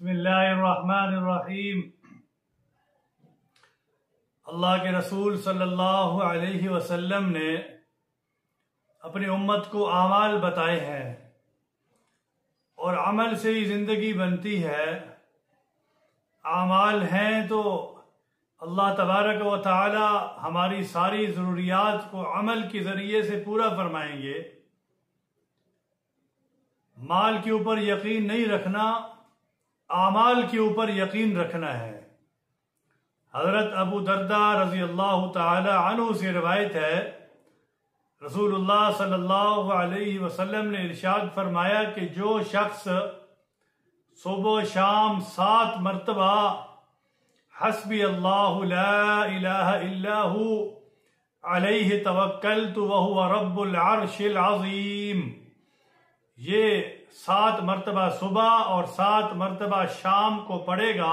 बिस्मिल्लाहिर्रहमानिर्रहीम। अल्लाह के रसूल सल्लल्लाहु अलैहि वसल्लम ने अपनी उम्मत को आमाल बताए हैं और अमल से ही ज़िंदगी बनती है। आमाल हैं तो अल्लाह तबारक व तआला हमारी सारी ज़रूरियात को अमल के ज़रिए से पूरा फरमाएंगे। माल के ऊपर यकीन नहीं रखना, आमाल के ऊपर यकीन रखना है। हज़रत अबू दर्दा रज़ी अल्लाह तआला अन्हु से रिवायत है, रसूलुल्लाह सल्लल्लाहु अलैहि वसल्लम ने इरशाद फरमाया कि जो शख्स सुबह शाम 7 मरतबा हस्बी अल्लाहु ला इलाहा इल्लाहु अलैहि तवक्कलतु व हुवा रब्बुल अर्शिल अज़ीम, ये 7 मरतबा सुबह और 7 मरतबा शाम को पढ़ेगा,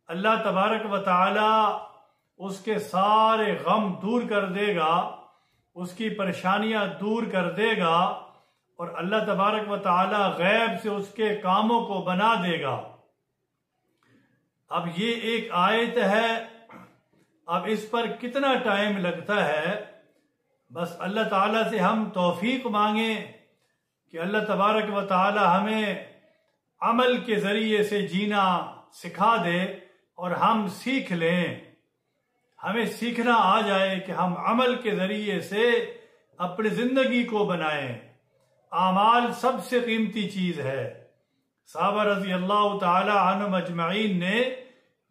अल्लाह तबारक व तआला उसके सारे गम दूर कर देगा, उसकी परेशानियां दूर कर देगा और अल्लाह तबारक व तआला गैब से उसके कामों को बना देगा। अब ये एक आयत है, अब इस पर कितना टाइम लगता है, बस अल्लाह ताला से हम तौफीक मांगे कि अल्लाह तबारक व तआला हमें अमल के ज़रिए से जीना सिखा दे और हम सीख लें। हमें सीखना आ जाए कि हम अमल के ज़रिए से अपनी ज़िंदगी को बनाएं। आमाल सबसे कीमती चीज़ है। सहाबा रज़ी अल्लाह तआला अन्हुम अजमईन ने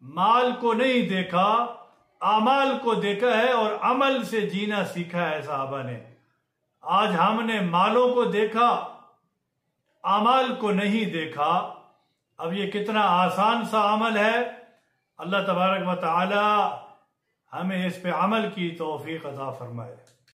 माल को नहीं देखा, आमाल को देखा है और अमल से जीना सीखा है सहाबा ने। आज हमने मालों को देखा, आमाल को नहीं देखा। अब ये कितना आसान सा अमल है। अल्लाह तबारक व तआला हमें इस पे अमल की तौफीक अता फरमाए।